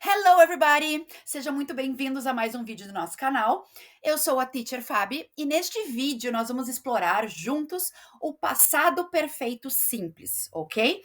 Hello, everybody! Sejam muito bem-vindos a mais um vídeo do nosso canal. Eu sou a Teacher Fabi e neste vídeo nós vamos explorar juntos o passado perfeito simples, ok?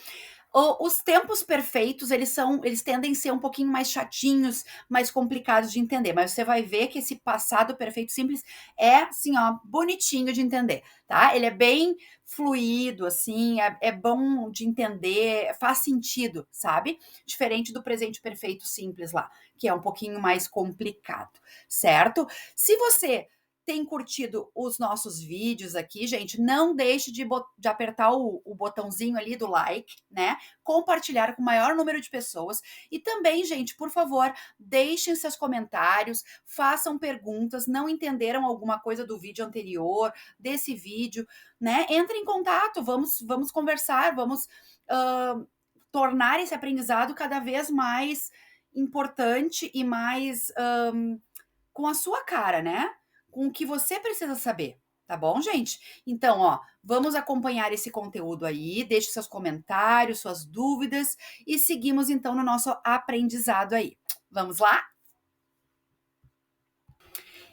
Os tempos perfeitos, eles tendem a ser um pouquinho mais chatinhos, mais complicados de entender, mas você vai ver que esse passado perfeito simples é, assim, ó, bonitinho de entender, tá? Ele é bem fluido, assim, é bom de entender, faz sentido, sabe? Diferente do presente perfeito simples lá, que é um pouquinho mais complicado, certo? Se você tem curtido os nossos vídeos aqui, gente, não deixe de apertar o botãozinho ali do like, né? Compartilhar com o maior número de pessoas. E também, gente, por favor, deixem seus comentários, façam perguntas, não entenderam alguma coisa do vídeo anterior, desse vídeo, né? Entre em contato, vamos conversar, vamos tornar esse aprendizado cada vez mais importante e mais com a sua cara, né? Com o que você precisa saber, tá bom, gente? Então, ó, vamos acompanhar esse conteúdo aí, deixe seus comentários, suas dúvidas e seguimos então no nosso aprendizado aí. Vamos lá?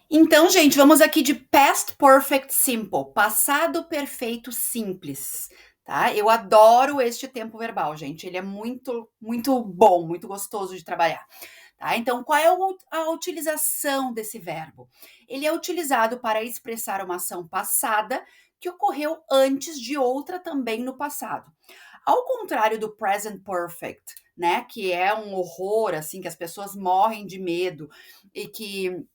Então, gente, vamos aqui de past perfect simple, passado perfeito simples, tá? Eu adoro este tempo verbal, gente. Ele é muito bom, muito gostoso de trabalhar. Tá? Então, qual é a utilização desse verbo? Ele é utilizado para expressar uma ação passada que ocorreu antes de outra também no passado. Ao contrário do present perfect, né, que é um horror, assim, que as pessoas morrem de medo e que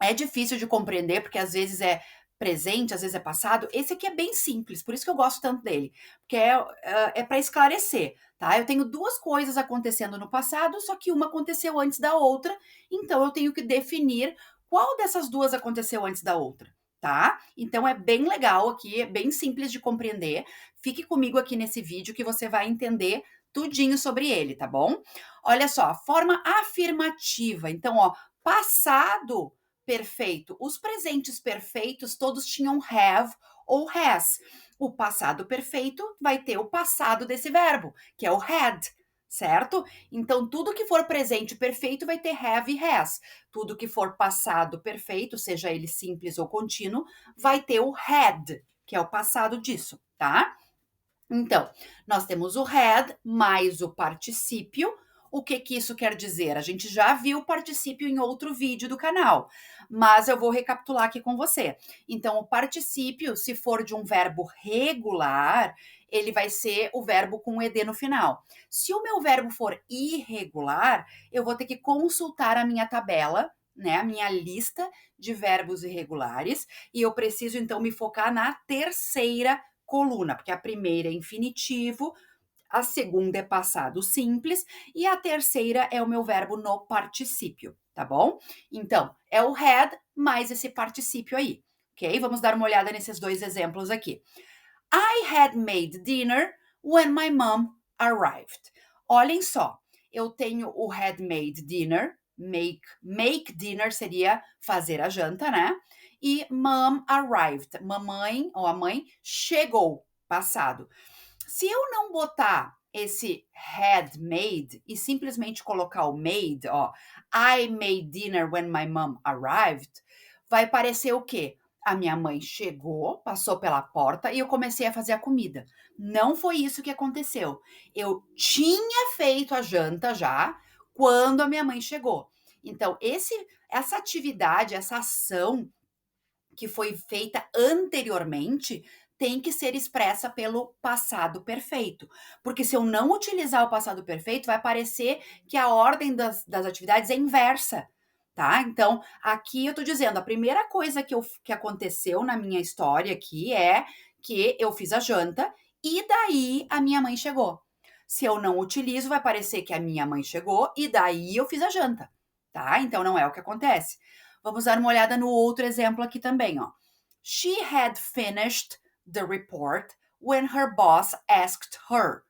é difícil de compreender, porque às vezes é presente, às vezes é passado. Esse aqui é bem simples, por isso que eu gosto tanto dele, porque é para esclarecer, tá? Eu tenho duas coisas acontecendo no passado, só que uma aconteceu antes da outra, então eu tenho que definir qual dessas duas aconteceu antes da outra, tá? Então é bem legal aqui, é bem simples de compreender. Fique comigo aqui nesse vídeo que você vai entender tudinho sobre ele, tá bom? Olha só, forma afirmativa. Então, ó, passado perfeito. Os presentes perfeitos todos tinham have ou has. O passado perfeito vai ter o passado desse verbo, que é o had, certo? Então, tudo que for presente perfeito vai ter have e has. Tudo que for passado perfeito, seja ele simples ou contínuo, vai ter o had, que é o passado disso, tá? Então, nós temos o had mais o particípio. O que que isso quer dizer? A gente já viu o particípio em outro vídeo do canal, mas eu vou recapitular aqui com você. Então, o particípio, se for de um verbo regular, ele vai ser o verbo com ed no final. Se o meu verbo for irregular, eu vou ter que consultar a minha tabela, né, a minha lista de verbos irregulares, e eu preciso então me focar na terceira coluna, porque a primeira é infinitivo, a segunda é passado simples e a terceira é o meu verbo no particípio, tá bom? Então, é o had mais esse particípio aí, ok? Vamos dar uma olhada nesses dois exemplos aqui. I had made dinner when my mom arrived. Olhem só, eu tenho o had made dinner, make dinner seria fazer a janta, né? E mom arrived, mamãe ou a mãe chegou, passado. Se eu não botar esse had made e simplesmente colocar o made, ó, I made dinner when my mom arrived, vai parecer o quê? A minha mãe chegou, passou pela porta e eu comecei a fazer a comida. Não foi isso que aconteceu. Eu tinha feito a janta já quando a minha mãe chegou. Então, essa atividade, essa ação que foi feita anteriormente tem que ser expressa pelo passado perfeito. Porque se eu não utilizar o passado perfeito, vai parecer que a ordem das atividades é inversa, tá? Então, aqui eu tô dizendo, a primeira coisa que aconteceu na minha história aqui é que eu fiz a janta e daí a minha mãe chegou. Se eu não utilizo, vai parecer que a minha mãe chegou e daí eu fiz a janta, tá? Então, não é o que acontece. Vamos dar uma olhada no outro exemplo aqui também, ó. She had finished the report when her boss asked her.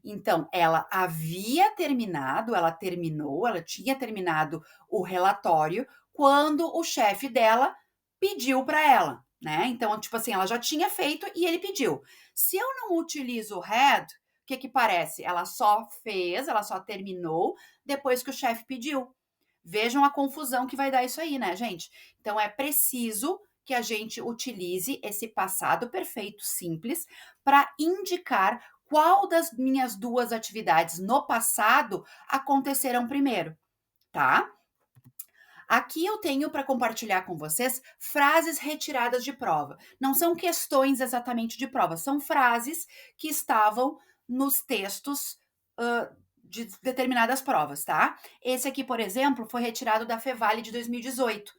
Então, ela havia terminado, ela terminou, ela tinha terminado o relatório quando o chefe dela pediu para ela, né? Então, tipo assim, ela já tinha feito e ele pediu. Se eu não utilizo o had, o que que parece? Ela só fez, ela só terminou, depois que o chefe pediu. Vejam a confusão que vai dar isso aí, né, gente? Então é preciso que a gente utilize esse passado perfeito simples para indicar qual das minhas duas atividades no passado aconteceram primeiro, tá? Aqui eu tenho para compartilhar com vocês frases retiradas de prova. Não são questões exatamente de prova, são frases que estavam nos textos de determinadas provas, tá? Esse aqui, por exemplo, foi retirado da Fevale de 2018,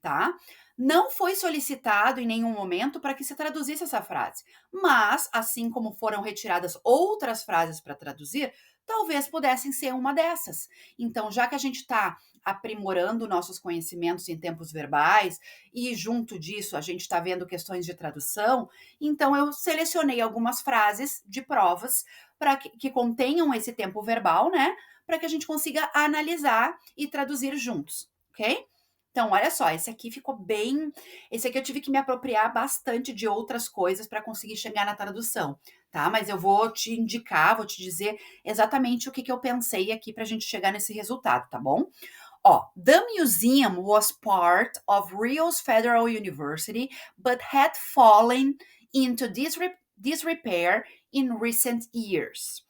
tá? Não foi solicitado em nenhum momento para que se traduzisse essa frase, mas, assim como foram retiradas outras frases para traduzir, talvez pudessem ser uma dessas. Então, já que a gente está aprimorando nossos conhecimentos em tempos verbais e, junto disso, a gente está vendo questões de tradução, então eu selecionei algumas frases de provas para que contenham esse tempo verbal, né? Para que a gente consiga analisar e traduzir juntos, ok? Então, olha só, esse aqui ficou bem. Esse aqui eu tive que me apropriar bastante de outras coisas para conseguir chegar na tradução, tá? Mas eu vou te indicar, vou te dizer exatamente o que eu pensei aqui para a gente chegar nesse resultado, tá bom? Ó, the museum was part of Rio's Federal University, but had fallen into disrepair in recent years.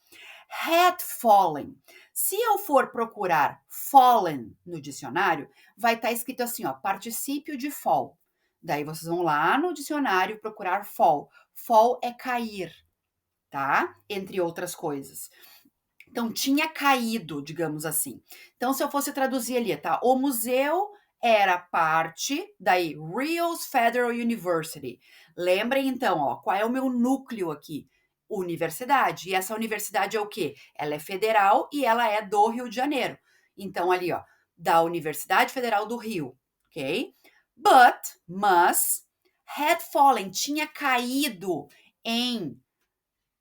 Had fallen. Se eu for procurar fallen no dicionário, vai estar escrito assim, ó, particípio de fall. Daí vocês vão lá no dicionário procurar fall. Fall é cair, tá? Entre outras coisas. Então, tinha caído, digamos assim. Então, se eu fosse traduzir ali, tá? O museu era parte da Rio's Federal University. Lembrem, então, ó, qual é o meu núcleo aqui? Universidade. E essa universidade é o quê? Ela é federal e ela é do Rio de Janeiro. Então, ali, ó, da Universidade Federal do Rio, ok? Mas, had fallen, tinha caído em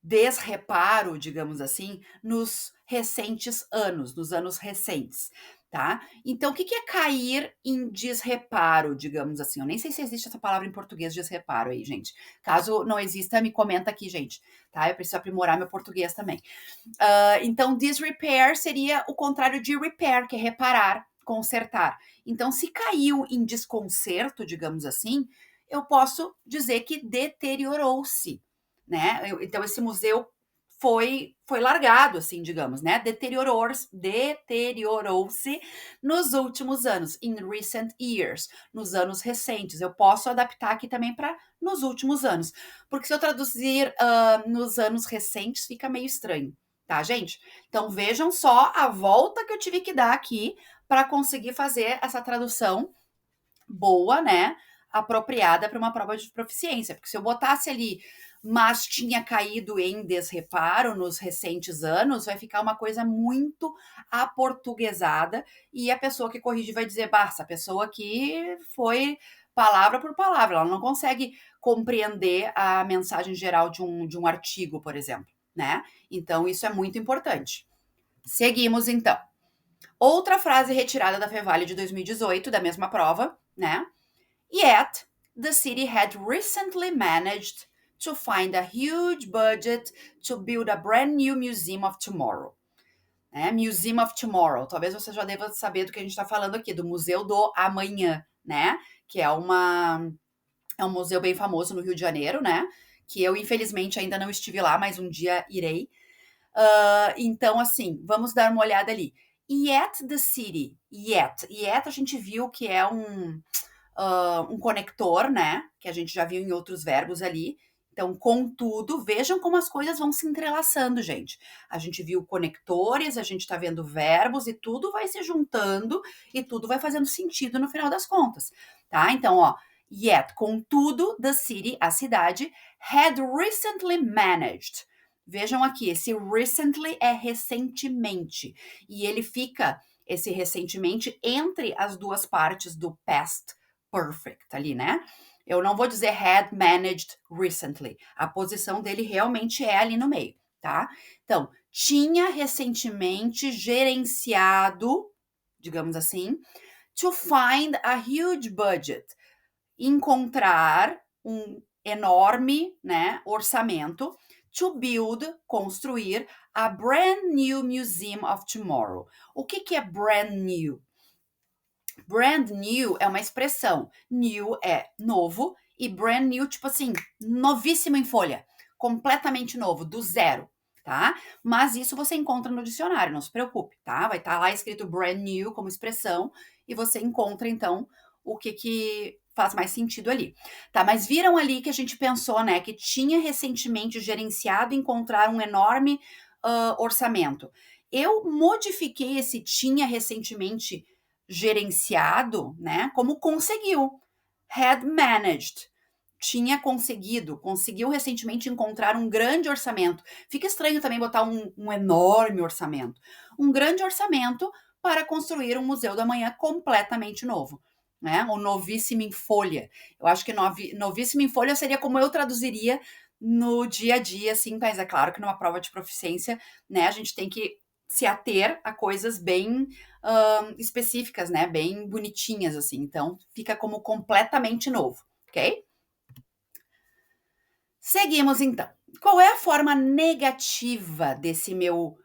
desreparo, digamos assim, nos recentes anos, nos anos recentes, tá? Então, o que é cair em desreparo, digamos assim? Eu nem sei se existe essa palavra em português, desreparo aí, gente. Caso não exista, me comenta aqui, gente, tá? Eu preciso aprimorar meu português também. Então, disrepair seria o contrário de repair, que é reparar, consertar. Então, se caiu em desconcerto, digamos assim, eu posso dizer que deteriorou-se, né? Então, esse museu foi largado, assim, digamos, né? Deteriorou-se nos últimos anos, in recent years, nos anos recentes. Eu posso adaptar aqui também para nos últimos anos, porque se eu traduzir nos anos recentes, fica meio estranho, tá, gente? Então, vejam só a volta que eu tive que dar aqui para conseguir fazer essa tradução boa, né? Apropriada para uma prova de proficiência, porque se eu botasse ali mas tinha caído em desreparo nos recentes anos, vai ficar uma coisa muito aportuguesada e a pessoa que corrige vai dizer, bah, essa pessoa aqui foi palavra por palavra, ela não consegue compreender a mensagem geral de um artigo, por exemplo, né? Então, isso é muito importante. Seguimos, então. Outra frase retirada da Fevale de 2018, da mesma prova, né? Yet, the city had recently managed to find a huge budget to build a brand new Museum of Tomorrow. Museum of Tomorrow. Talvez você já deva saber do que a gente está falando aqui, do Museu do Amanhã, né? Que é um museu bem famoso no Rio de Janeiro, né? Que eu, infelizmente, ainda não estive lá, mas um dia irei. Então, assim, vamos dar uma olhada ali. Yet the city. Yet a gente viu que é um conector, né? Que a gente já viu em outros verbos ali. Então, contudo, vejam como as coisas vão se entrelaçando, gente. A gente viu conectores, a gente está vendo verbos e tudo vai se juntando e tudo vai fazendo sentido no final das contas, tá? Então, ó, yet, contudo, the city, a cidade, had recently managed. Vejam aqui, esse recently é recentemente e ele fica, esse recentemente, entre as duas partes do past perfect ali, né? Eu não vou dizer had managed recently. A posição dele realmente é ali no meio, tá? Então, tinha recentemente gerenciado, digamos assim, to find a huge budget. Encontrar um enorme, né, orçamento to build, construir, a brand new museum of tomorrow. O que é brand new? Brand new é uma expressão. New é novo e brand new, tipo assim, novíssimo em folha. Completamente novo, do zero, tá? Mas isso você encontra no dicionário, não se preocupe, tá? Vai estar lá escrito brand new como expressão e você encontra, então, o que faz mais sentido ali. Tá, mas viram ali que a gente pensou, né, que tinha recentemente gerenciado e encontrar um enorme orçamento. Eu modifiquei esse tinha recentemente gerenciado, né? Como conseguiu. Had managed. Tinha conseguiu recentemente encontrar um grande orçamento. Fica estranho também botar um enorme orçamento. Um grande orçamento para construir um museu da manhã completamente novo, né? O novíssimo em folha. Eu acho que novíssimo em folha seria como eu traduziria no dia a dia, assim, mas é claro que numa prova de proficiência, né, a gente tem que se ater a coisas bem específicas, né? Bem bonitinhas, assim. Então, fica como completamente novo, ok? Seguimos, então. Qual é a forma negativa desse meu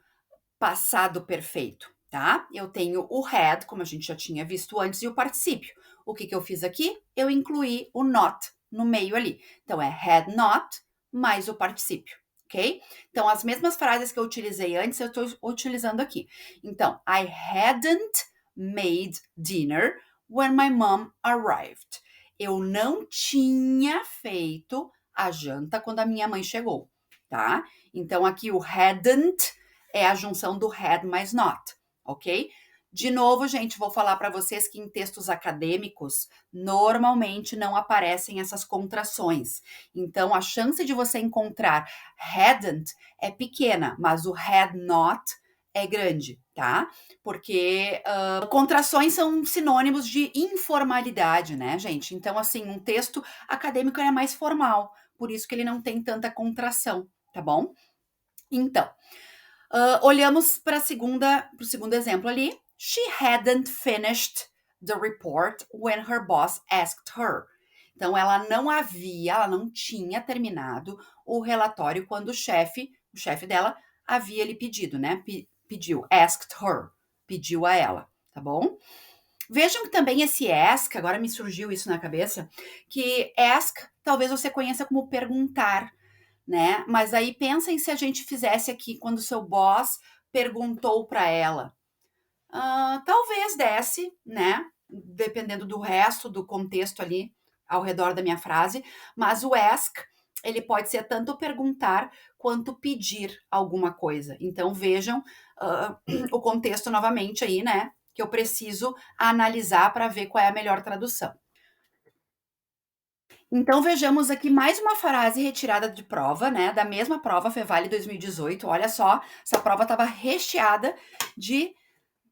passado perfeito, tá? Eu tenho o had, como a gente já tinha visto antes, e o particípio. O que eu fiz aqui? Eu incluí o not no meio ali. Então, é had not mais o particípio, ok? Então, as mesmas frases que eu utilizei antes, eu estou utilizando aqui. Então, I hadn't made dinner when my mom arrived. Eu não tinha feito a janta quando a minha mãe chegou, tá? Então, aqui o hadn't é a junção do had mais not, ok? De novo, gente, vou falar para vocês que em textos acadêmicos normalmente não aparecem essas contrações. Então, a chance de você encontrar hadn't é pequena, mas o had not é grande, tá? Porque contrações são sinônimos de informalidade, né, gente? Então, assim, um texto acadêmico é mais formal, por isso que ele não tem tanta contração, tá bom? Então, olhamos para o segundo exemplo ali. She hadn't finished the report when her boss asked her. Então, ela não tinha terminado o relatório quando o chefe dela, havia lhe pedido, né? Pediu, asked her, pediu a ela, tá bom? Vejam que também esse ask, agora me surgiu isso na cabeça, que ask talvez você conheça como perguntar, né? Mas aí pensem se a gente fizesse aqui quando o seu boss perguntou para ela. Talvez desse, né? Dependendo do resto do contexto ali ao redor da minha frase, mas o ask ele pode ser tanto perguntar quanto pedir alguma coisa. Então vejam o contexto novamente aí, né? Que eu preciso analisar para ver qual é a melhor tradução. Então vejamos aqui mais uma frase retirada de prova, né? Da mesma prova Fevale 2018. Olha só, essa prova estava recheada de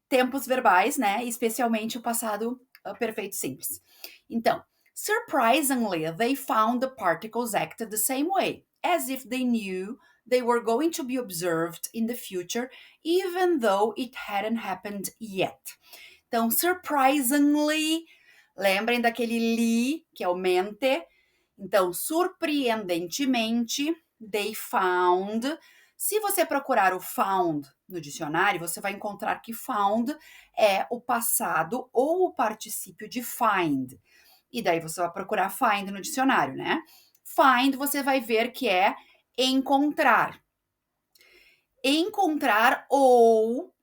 tempos verbais, né? Especialmente o passado perfeito simples. Então, surprisingly, they found the particles acted the same way, as if they knew they were going to be observed in the future, even though it hadn't happened yet. Então, surprisingly, lembrem daquele li, que é o mente. Então, surpreendentemente, they found. Se você procurar o found no dicionário, você vai encontrar que found é o passado ou o particípio de find. E daí você vai procurar find no dicionário, né? Find você vai ver que é encontrar. Encontrar ou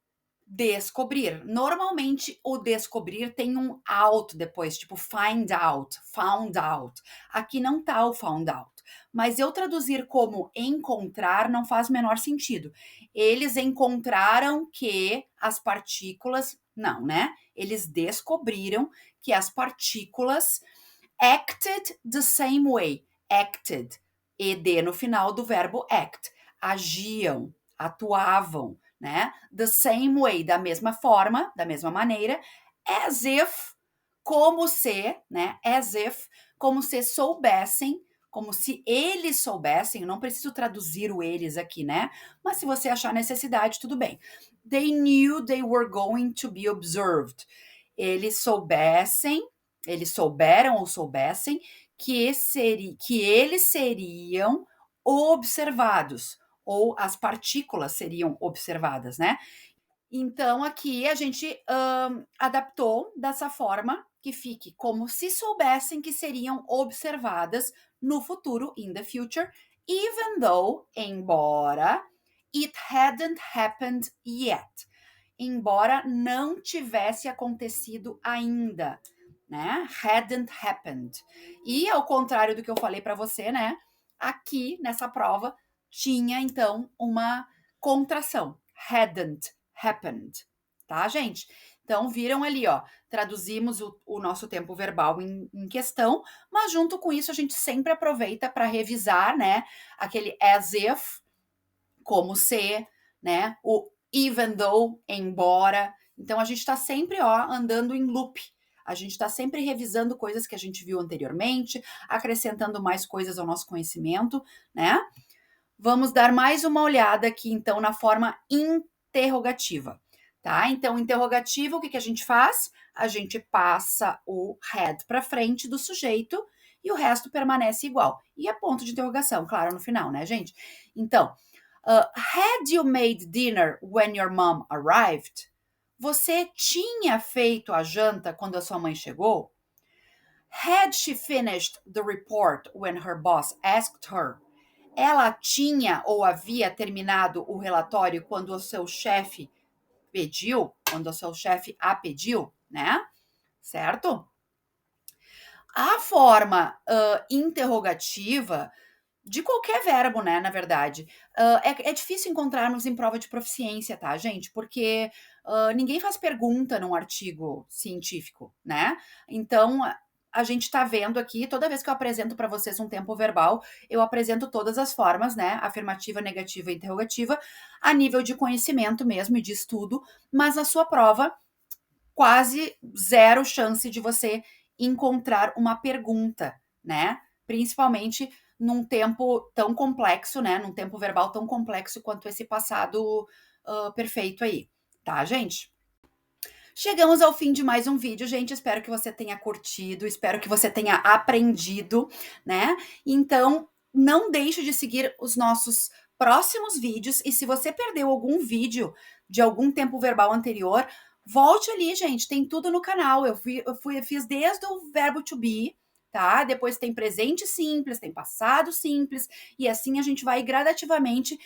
descobrir. Normalmente o descobrir tem um out depois, tipo find out, found out. Aqui não tá o found out. Mas eu traduzir como encontrar não faz o menor sentido. Eles encontraram que as partículas, não, né? Eles descobriram que as partículas acted the same way. Acted, ed no final do verbo act. Agiam, atuavam, né? The same way, da mesma forma, da mesma maneira, as if, como se, né? As if, como se soubessem, como se eles soubessem, eu não preciso traduzir o eles aqui, né? Mas se você achar necessidade, tudo bem. They knew they were going to be observed. Eles souberam ou soubessem que eles seriam observados, ou as partículas seriam observadas, né? Então, aqui a gente adaptou dessa forma que fique como se soubessem que seriam observadas no futuro, in the future, even though, embora, it hadn't happened yet. Embora não tivesse acontecido ainda, né? Hadn't happened. E ao contrário do que eu falei para você, né? Aqui nessa prova tinha então uma contração. Hadn't happened, tá, gente? Então, viram ali, ó, traduzimos o nosso tempo verbal em questão, mas junto com isso a gente sempre aproveita para revisar, né, aquele as if, como se, né, o even though, embora. Então, a gente está sempre, ó, andando em loop. A gente está sempre revisando coisas que a gente viu anteriormente, acrescentando mais coisas ao nosso conhecimento, né? Vamos dar mais uma olhada aqui, então, na forma interrogativa, tá? Então, interrogativo, o que a gente faz? A gente passa o had para frente do sujeito e o resto permanece igual. E é ponto de interrogação, claro, no final, né, gente? Então, had you made dinner when your mom arrived? Você tinha feito a janta quando a sua mãe chegou? Had she finished the report when her boss asked her? Ela tinha ou havia terminado o relatório quando o seu chefe pediu, quando o seu chefe a pediu, né? Certo? A forma interrogativa de qualquer verbo, né, na verdade, é difícil encontrarmos em prova de proficiência, tá, gente? Porque ninguém faz pergunta num artigo científico, né? Então, a gente tá vendo aqui, toda vez que eu apresento para vocês um tempo verbal, eu apresento todas as formas, né? Afirmativa, negativa e interrogativa, a nível de conhecimento mesmo e de estudo, mas na sua prova, quase zero chance de você encontrar uma pergunta, né? Principalmente num tempo tão complexo, né? Num tempo verbal tão complexo quanto esse passado perfeito aí, tá, gente? Chegamos ao fim de mais um vídeo, gente. Espero que você tenha curtido, espero que você tenha aprendido, né? Então, não deixe de seguir os nossos próximos vídeos. E se você perdeu algum vídeo de algum tempo verbal anterior, volte ali, gente. Tem tudo no canal. Eu fiz desde o verbo to be, tá? Depois tem presente simples, tem passado simples, e assim a gente vai gradativamente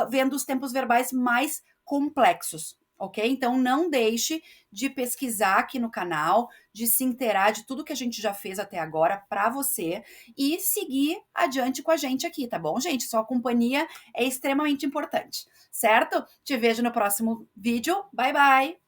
vendo os tempos verbais mais complexos, ok? Então, não deixe de pesquisar aqui no canal, de se inteirar de tudo que a gente já fez até agora para você e seguir adiante com a gente aqui, tá bom, gente? Sua companhia é extremamente importante, certo? Te vejo no próximo vídeo. Bye, bye!